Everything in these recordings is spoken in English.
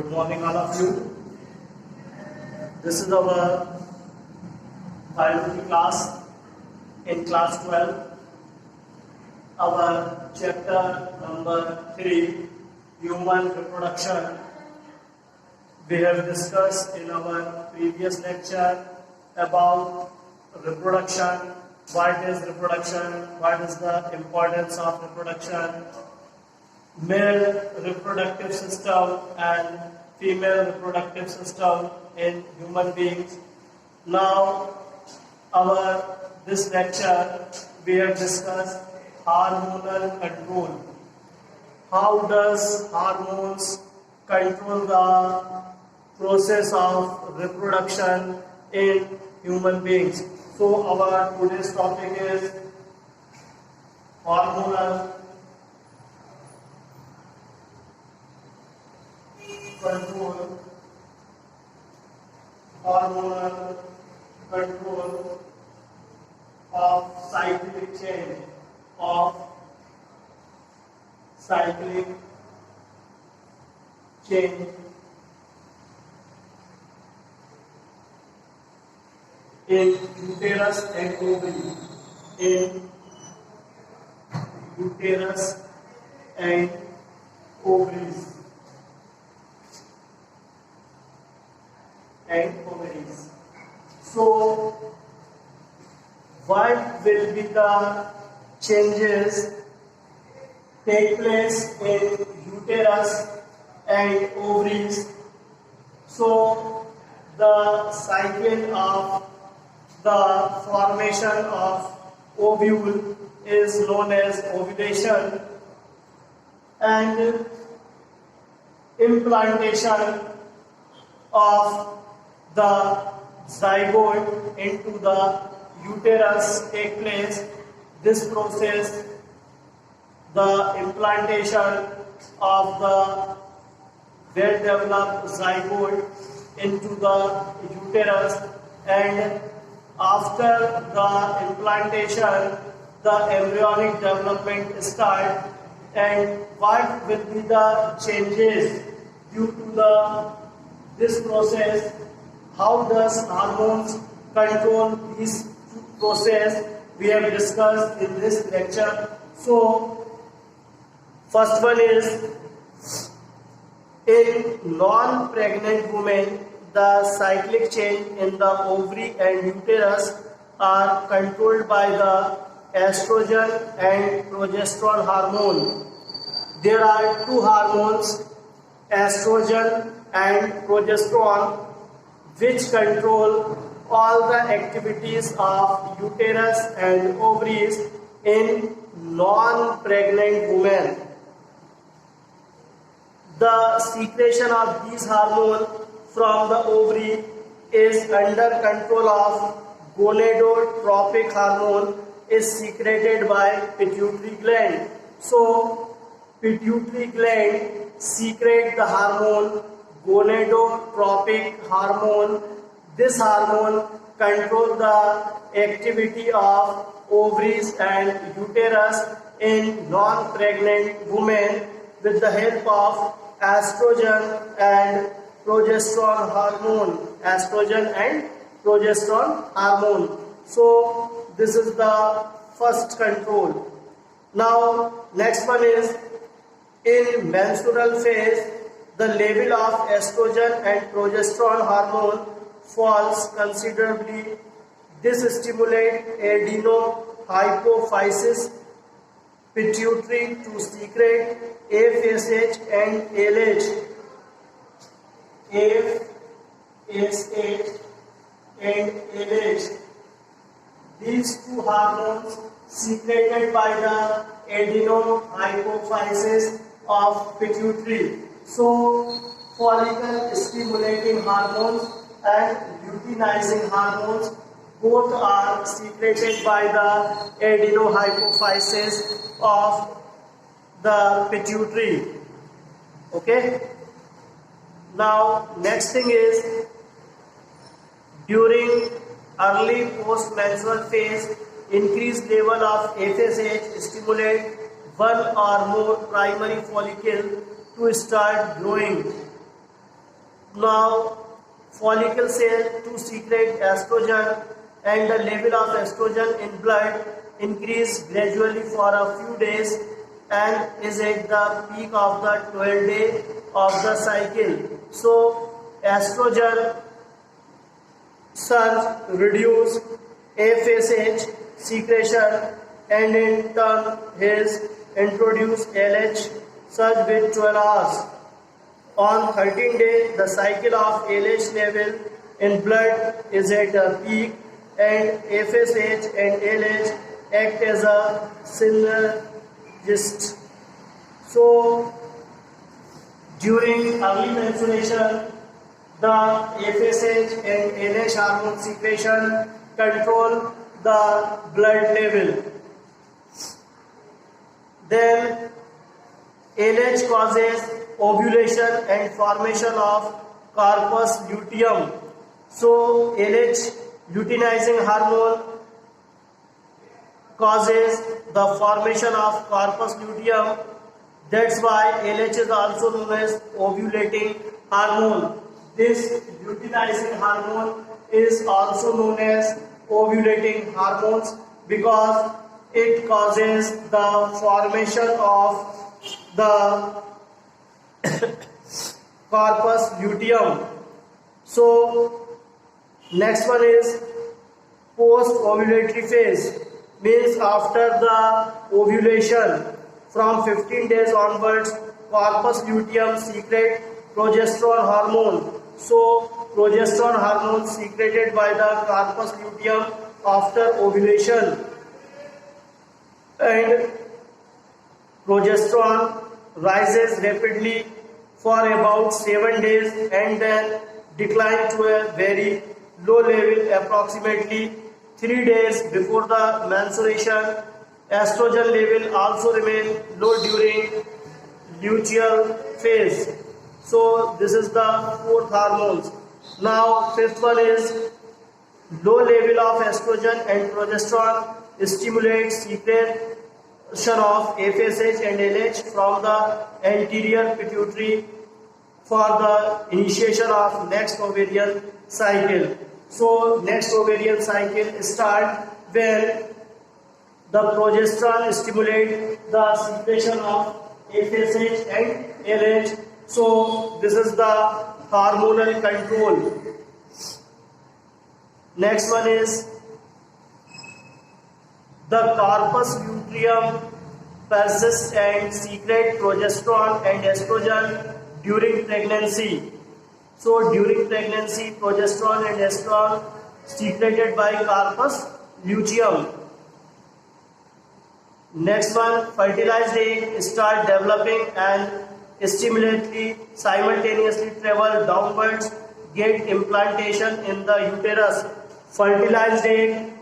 Good morning, all of you. This is our biology class in class 12. Our chapter number 3, human reproduction. We have discussed in our previous lecture about reproduction. What is reproduction? What is the importance of reproduction? Male reproductive system and female reproductive system in human beings. Now, this lecture we have discussed hormonal control. How does hormones control the process of reproduction in human beings? So our today's topic is hormonal control. Hormonal control of cyclic change in uterus and ovary. In uterus and ovaries. So, what will be the changes take place in uterus and ovaries? So, the cycle of the formation of ovule is known as ovulation, and implantation of the zygote into the uterus take place. This process, the implantation of the well-developed zygote into the uterus, and after the implantation, the embryonic development starts. And what will be the changes due to this process? How does hormones control this process? We have discussed in this lecture. So, first one is, in non-pregnant women, the cyclic change in the ovary and uterus are controlled by the estrogen and progesterone hormone. There are two hormones, estrogen and progesterone, which control all the activities of uterus and ovaries in non-pregnant women. The secretion of these hormones from the ovary is under control of gonadotropic hormone is secreted by pituitary gland. So, pituitary gland secrete the hormone gonadotropic hormone. This hormone controls the activity of ovaries and uterus in non-pregnant women with the help of estrogen and progesterone hormone. So this is the first control. Now next one is, in menstrual phase, the level of estrogen and progesterone hormone falls considerably. This stimulates adenohypophysis, pituitary to secrete FSH and LH. FSH and LH. These two hormones secreted by the adenohypophysis of pituitary. So, follicle stimulating hormones and luteinizing hormones both are secreted by the adenohypophysis of the pituitary. Okay. Now, next thing is, during early post-menstrual phase, increased level of FSH stimulate one or more primary follicle to start growing. Now, follicle cell to secrete estrogen, and the level of estrogen in blood increase gradually for a few days and is at the peak of the 12th day of the cycle. So, estrogen surge reduce FSH secretion and in turn is introduce LH surge with 12 hours. On 13th day, the cycle of LH level in blood is at a peak and FSH and LH act as a synergist. So, during early menstruation, the FSH and LH hormone secretion control the blood level. Then LH causes ovulation and formation of corpus luteum. So LH luteinizing hormone causes the formation of corpus luteum. That's why LH is also known as ovulating hormone. This luteinizing hormone is also known as ovulating hormones because it causes the formation of the corpus luteum. So next one is post-ovulatory phase, means after the ovulation from 15 days onwards, corpus luteum secrete progesterone hormone. So progesterone hormone secreted by the corpus luteum after ovulation, and progesterone rises rapidly for about 7 days and then decline to a very low level approximately 3 days before the menstruation. Estrogen level also remain low during luteal phase. So this is the fourth hormones. Now fifth one is low level of estrogen and progesterone stimulates secretion of FSH and LH from the anterior pituitary for the initiation of next ovarian cycle. So next ovarian cycle start when the progesterone stimulates the secretion of FSH and LH. So this is the hormonal control. Next one is the corpus luteum persists and secrete progesterone and estrogen during pregnancy. So during pregnancy, progesterone and estrogen secreted by corpus luteum. Next one, fertilized egg start developing and simultaneously travel downwards, get implantation in the uterus. Fertilized egg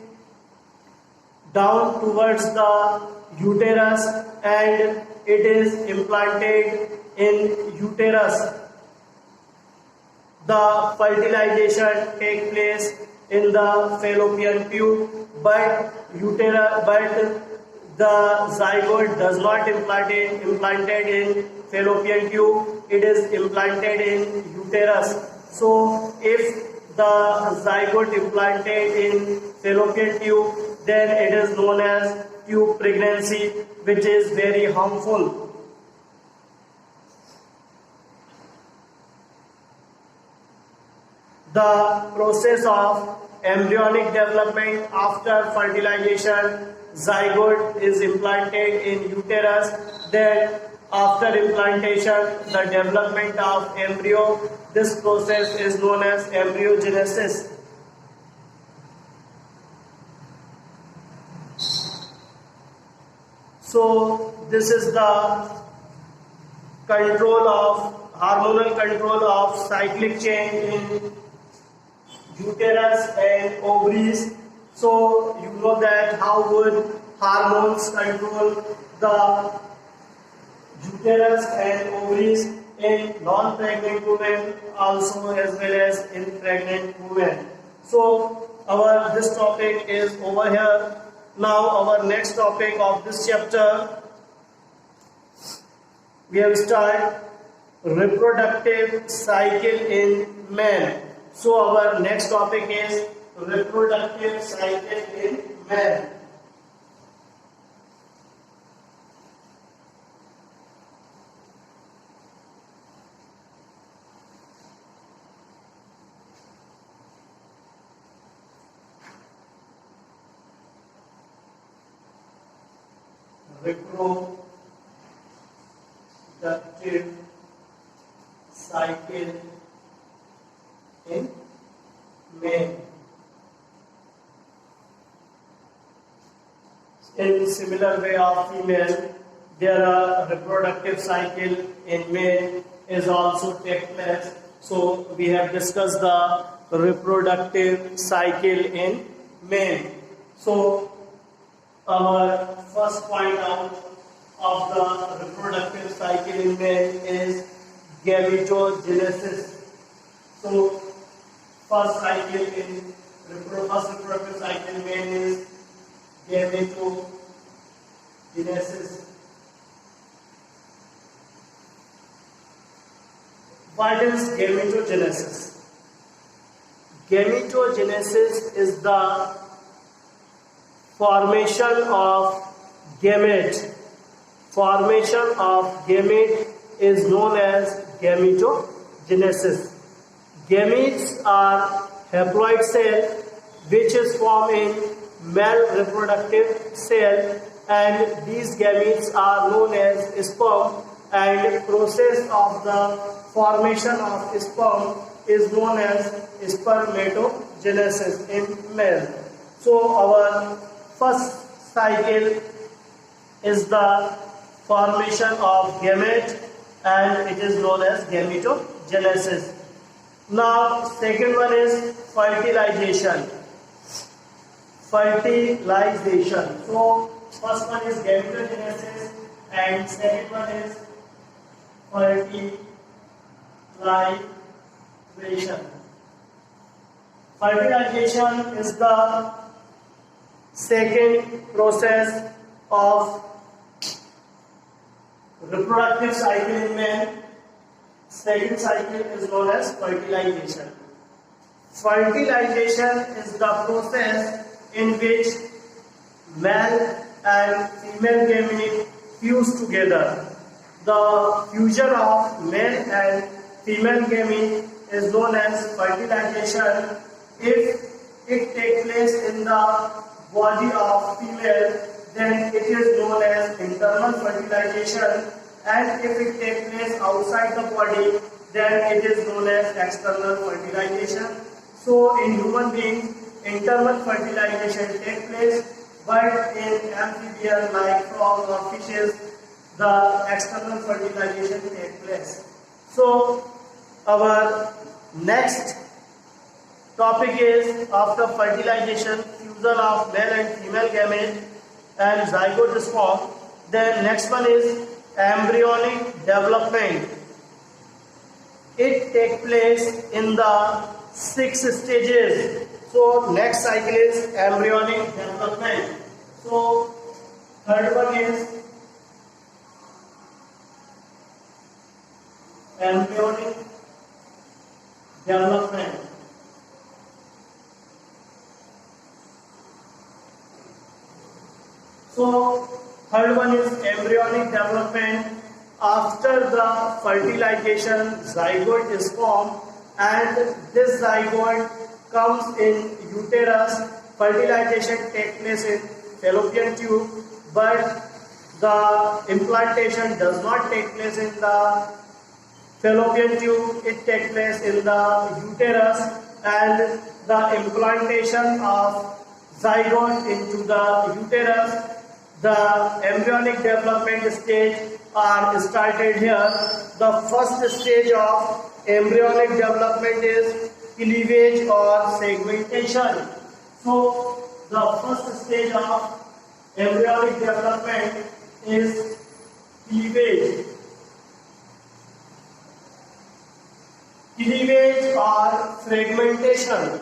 down towards the uterus and it is implanted in uterus. The fertilization takes place in the fallopian tube, but the zygote does not implanted in fallopian tube, it is implanted in uterus. So if the zygote implanted in fallopian tube, then it is known as tube pregnancy, which is very harmful. The process of embryonic development after fertilization, zygote is implanted in uterus, then after implantation, the development of embryo, this process is known as embryogenesis. So this is the hormonal control of cyclic change in uterus and ovaries. So you know that how would hormones control the uterus and ovaries in non-pregnant women also as well as in pregnant women. So this topic is over here. Now our next topic of this chapter, we have started reproductive cycle in man. So our next topic is reproductive cycle in man. Reproductive cycle in man. In similar way of female, there are reproductive cycle in male is also take place. So we have discussed the reproductive cycle in male. So our first point out of the reproductive cycle in male is gametogenesis. So first reproductive cycle in male is gametogenesis. What is gametogenesis? Gametogenesis is the formation of gamete. Formation of gamete is known as gametogenesis. Gametes are haploid cell which is formed in male reproductive cell, and these gametes are known as sperm, and process of the formation of sperm is known as spermatogenesis in male. So our first cycle is the formation of gamete, and it is known as gametogenesis. Now second one is fertilization. Fertilization. So first one is gametogenesis and second one is fertilization. Fertilization is the second process of reproductive cycle in man. Second cycle is known as fertilization. Fertilization is the process in which male and female gamete fuse together. The fusion of male and female gamete is known as fertilization. If it takes place in the body of female, then it is known as internal fertilization, and if it takes place outside the body, then it is known as external fertilization. So in human beings, internal fertilization takes place, but in amphibians like frogs or fishes, the external fertilization takes place. So our next topic is after fertilization, fusion of male and female gamete and zygote is formed. Then next one is embryonic development. It takes place in the 6 stages. So next cycle is embryonic development. So third one is embryonic development. So third one is embryonic development. After the fertilization, zygote is formed, and this zygote comes in uterus. Fertilization takes place in fallopian tube, but the implantation does not take place in the fallopian tube. It takes place in the uterus, and the implantation of zygote into the uterus, the embryonic development stage are started here. The first stage of embryonic development is cleavage or segmentation. So the first stage of embryonic development is cleavage. Cleavage or fragmentation.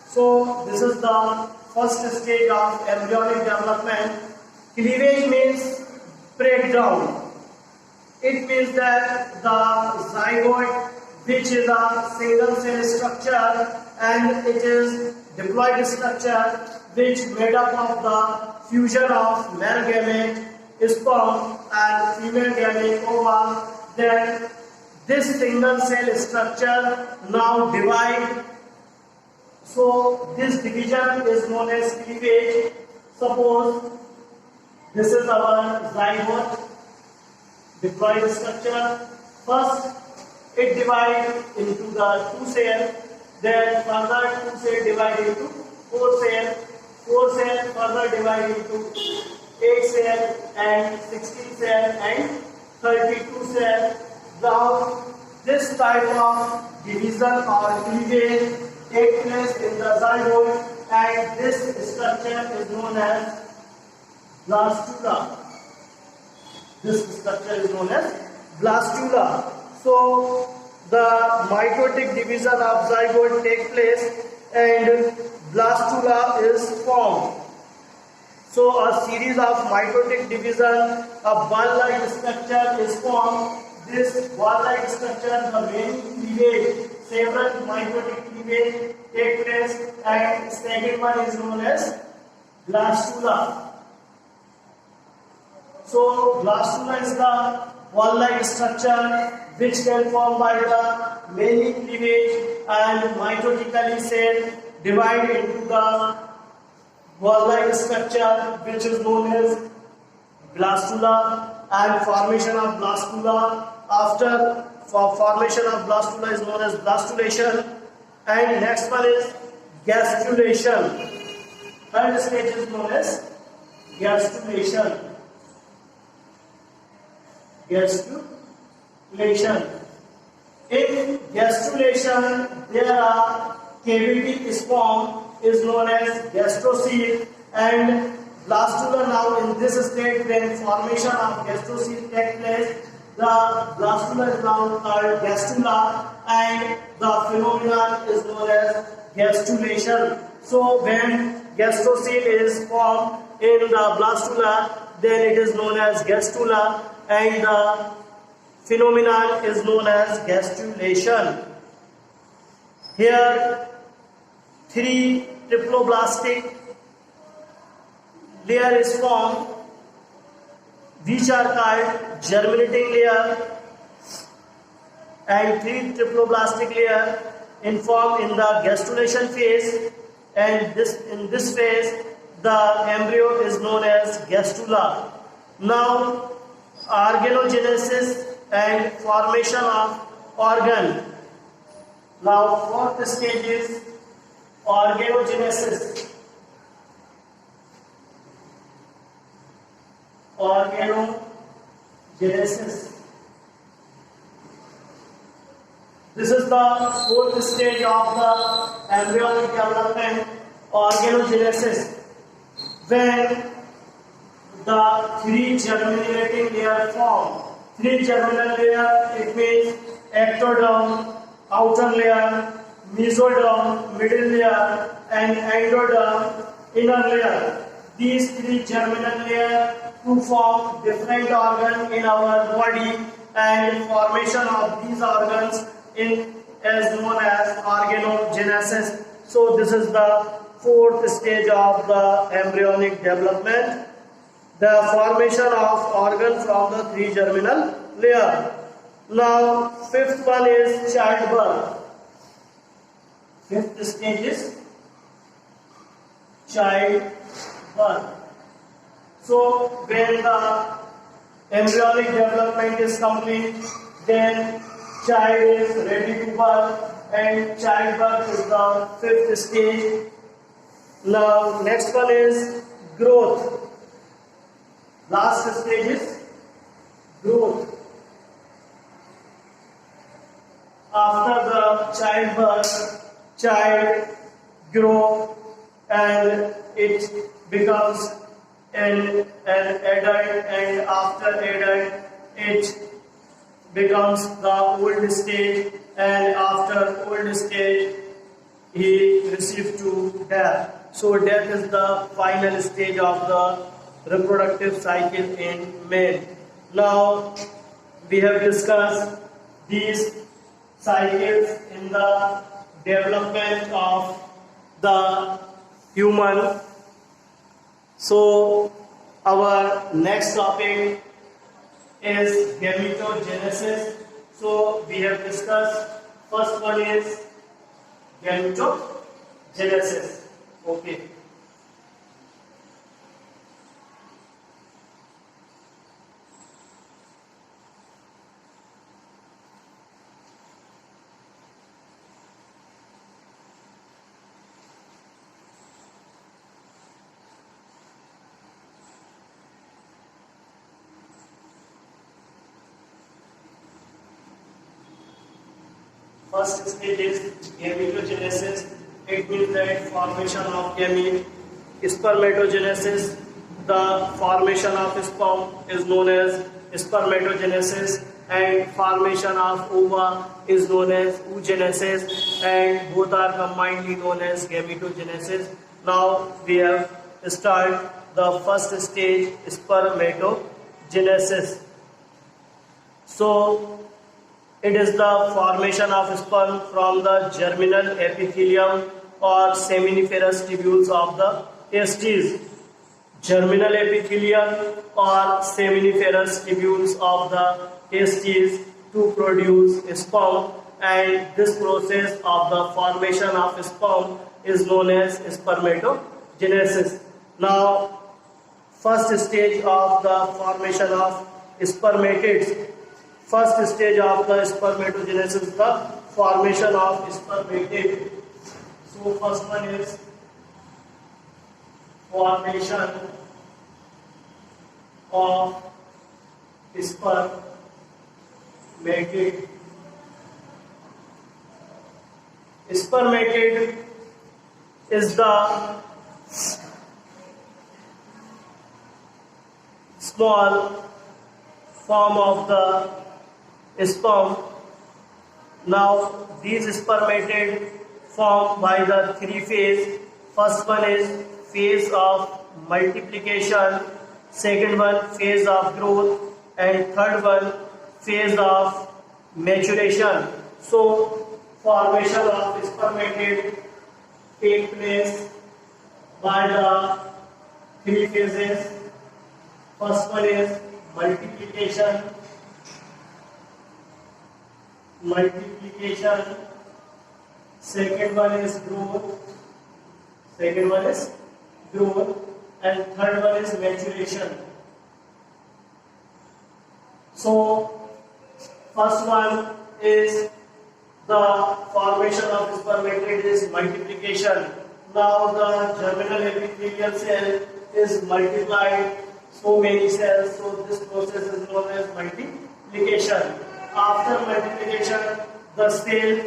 So this is the first stage of embryonic development. Cleavage means breakdown. It means that the zygote, which is a single cell structure, and it is diploid structure, which made up of the fusion of male gamete, sperm, and female gamete, ova. Then this single cell structure now divide. So this division is known as cleavage. Suppose this is our zygote, diploid structure. First, it divides into the 2 cell, then further 2 cell divide into 4 cell, 4 cell further divide into 8 cell and 16 cell and 32 cell. Now, this type of division or cleavage takes place in the zygote, and this structure is known as blastula. This structure is known as blastula. So the mitotic division of zygote takes place and blastula is formed. So a series of mitotic division, a ball-like structure is formed. This ball-like structure, the main cleavage, several mitotic cleavage take place, and second one is known as blastula. So blastula is the ball-like structure which can form by the many cleavage and mitotically cell divide into the ball-like structure which is known as blastula, and formation of blastula. After formation of blastula is known as blastulation, and next one is gastrulation. Third stage is known as gastrulation. Gastrulation. In gastrulation, there are cavity is formed is known as gastrocele, and blastula. Now in this state, when formation of gastrocele takes place, the blastula is now called gastrula, and the phenomenon is known as gastrulation. So when gastrocele is formed in the blastula, then it is known as gastrula, and the phenomenon is known as gastrulation. Here, 3 triploblastic layer is formed, which are called germinating layer, and 3 triploblastic layer formed in the gastrulation phase, and in this phase the embryo is known as gastrula. Now organogenesis and formation of organ. Now fourth stage is organogenesis. Organogenesis. This is the fourth stage of the embryonic development, organogenesis, when the 3 germinating layer form. 3 germinal layer, it means ectoderm, outer layer, mesoderm, middle layer, and endoderm, inner layer. These 3 germinal layers to form different organs in our body, and formation of these organs is known as organogenesis. So this is the fourth stage of the embryonic development, the formation of organ from the 3 germinal layer. Now fifth one is childbirth. Fifth stage is childbirth. So when the embryonic development is complete, then child is ready to birth, and childbirth is the fifth stage. Now next one is growth. Last stage is growth. After the childbirth, child grow and it becomes an adult, and after adult it becomes the old stage, and after old stage he receives to death. So death is the final stage of the reproductive cycle in male. Now we have discussed these cycles in the development of the human. So our next topic is gametogenesis. So we have discussed, first one is gametogenesis. Okay. First stage is gametogenesis. It means that formation of gamete. Spermatogenesis, the formation of sperm is known as spermatogenesis, and formation of ova is known as oogenesis, and both are combinedly known as gametogenesis. Now we have started the first stage, spermatogenesis. So it is the formation of sperm from the germinal epithelium or seminiferous tubules of the testes. Germinal epithelium or seminiferous tubules of the testes to produce sperm, and this process of the formation of sperm is known as spermatogenesis. Now, first stage of the formation of spermatids. First stage of the spermatogenesis is the formation of spermatid. So first one is formation of spermatid. Spermatid is the small form of the sperm. Now these spermatid formed by the three phase. First one is phase of multiplication, second one phase of growth, and third one phase of maturation. So formation of spermatid take place by the three phases. First one is multiplication. Second one is growth. And third one is maturation. So first one is the formation of spermatid is multiplication. Now the germinal epithelial cell is multiplied so many cells, so this process is known as multiplication. After multiplication, the cell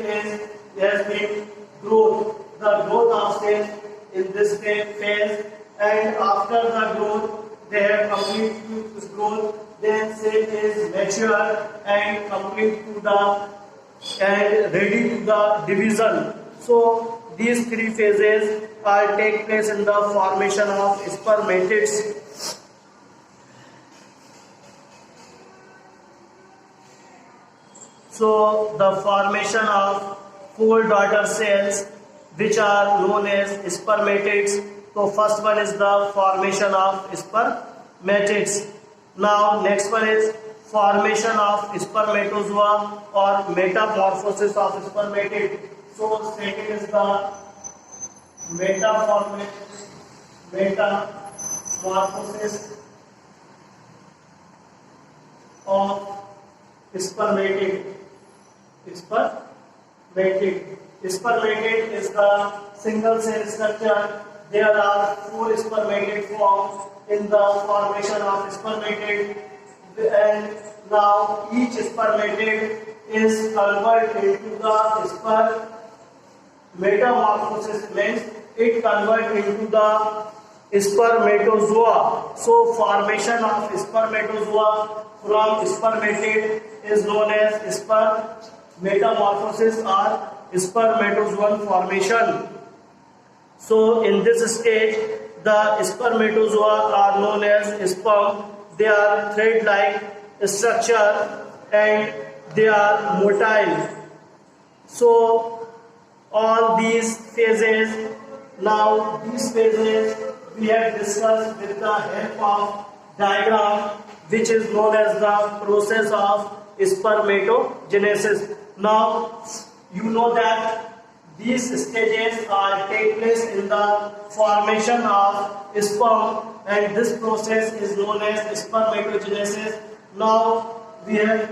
has been growth. The growth of cell in this phase, and after the growth, they have completed this growth. Then cell is mature and complete to the and ready to the division. So these three phases are take place in the formation of spermatids. So the formation of four daughter cells, which are known as spermatids. So first one is the formation of spermatids. Now next one is formation of spermatozoa or metamorphosis of spermatid. So second is the metamorphosis of spermatid. Spermatid is the single cell structure. There are four spermatid formed in the formation of spermatid, and now each spermatid is converted into the metamorphosis, means it converts into the spermatozoa. So formation of spermatozoa from spermatid is known as metamorphosis or spermatozoan formation. So in this stage, the spermatozoa are known as sperm. They are thread-like structure, and they are motile. So all these phases, now these phases we have discussed with the help of diagram, which is known as the process of spermatogenesis. Now you know that these stages are take place in the formation of sperm, and this process is known as spermatogenesis. Now we have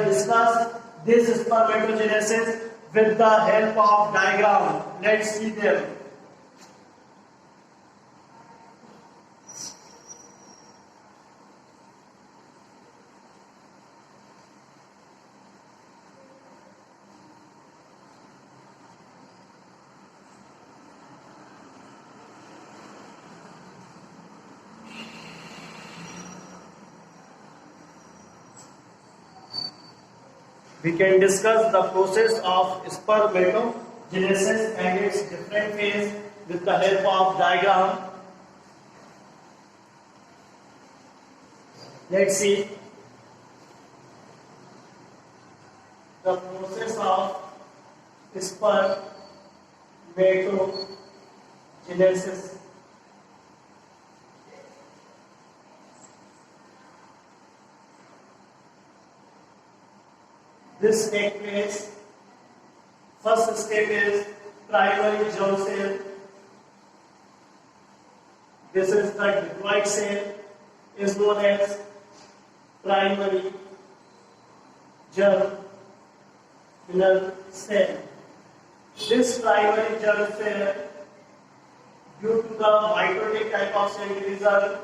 discussed this spermatogenesis with the help of diagram. Let's see them. We can discuss the process of spermatogenesis and its different phase with the help of diagram. Let's see the process of spermatogenesis. This takes place. First step is primary germ cell. This is the diploid cell, is known as primary germinal cell. This primary germ cell, due to the mitotic type of cell division,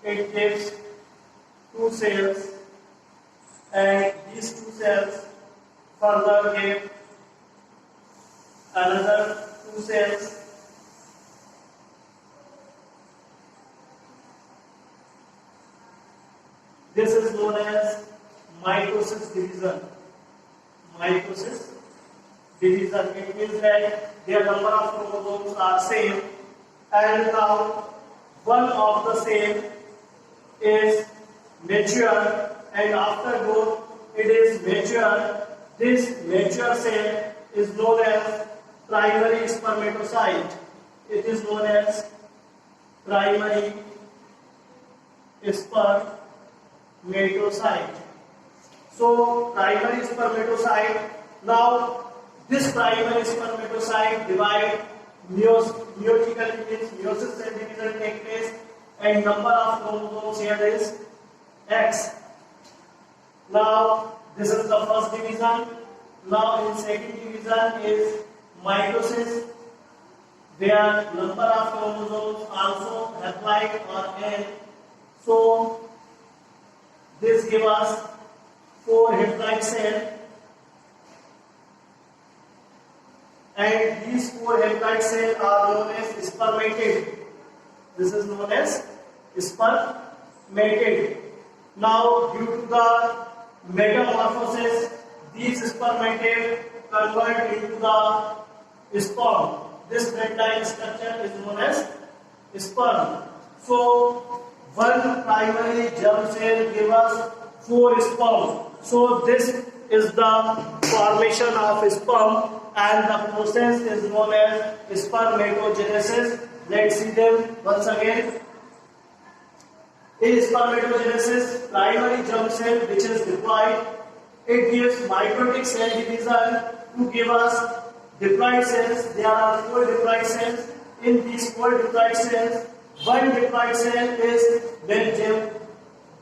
it gives two cells, and these two cells further give another two cells. This is known as mitosis division. Mitosis division. It means that their number of chromosomes are same, and now one of the same is mature, and after growth it is mature. This mature cell is known as primary spermatocyte. It is known as primary spermatocyte. So primary spermatocyte, now this primary spermatocyte divide meiotically, means meiosis cell division take place, and number of chromosomes here is X. Now this is the first division. Now in second division is mitosis, where number of chromosomes also applied or N. So this gives us 4 haploid cells, and these 4 haploid cells are known as spermatid. This is known as spermatid. Now due to the metamorphosis, these spermatid convert into the sperm. This thread-like structure is known as sperm. So one primary germ cell gives us 4 sperm. So this is the formation of sperm, and the process is known as spermatogenesis. Let's see them once again. In spermatogenesis, primary germ cell, which is diploid, it gives mitotic cell division to give us diploid cells. There are 4 diploid cells. In these 4 diploid cells, one diploid cell is when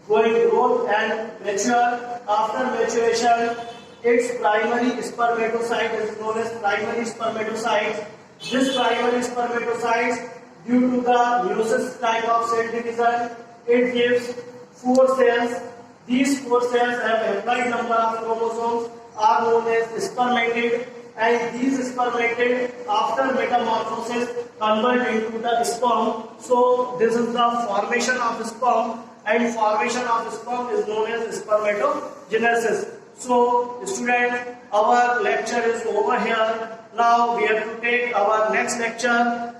going growth and mature. After maturation, its primary spermatocyte is known as primary spermatocyte. This primary spermatocyte, due to the meiosis type of cell division, it gives 4 cells. These 4 cells have applied number of chromosomes, are known as spermatid, and these spermatid after metamorphosis convert into the sperm. So this is the formation of sperm, and formation of sperm is known as spermatogenesis. So students, our lecture is over here. Now we have to take our next lecture,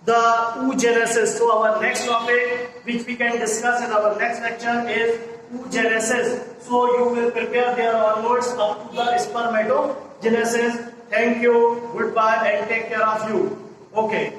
the oogenesis. So our next topic which we can discuss in our next lecture is oogenesis. So you will prepare their onwards up to the spermatogenesis. Thank you, goodbye, and take care of you. Okay.